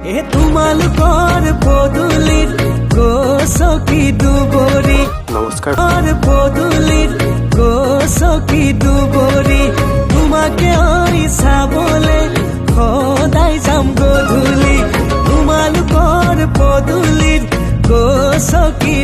এ তোমালোকৰ পদূলিত গছকি দুবৰি নমস্কাৰ পদূলিত গছকি দুবৰি তোমাকে চাবলে সদায় যাম গধূলি তোমালোকৰ পদূলিত গছকি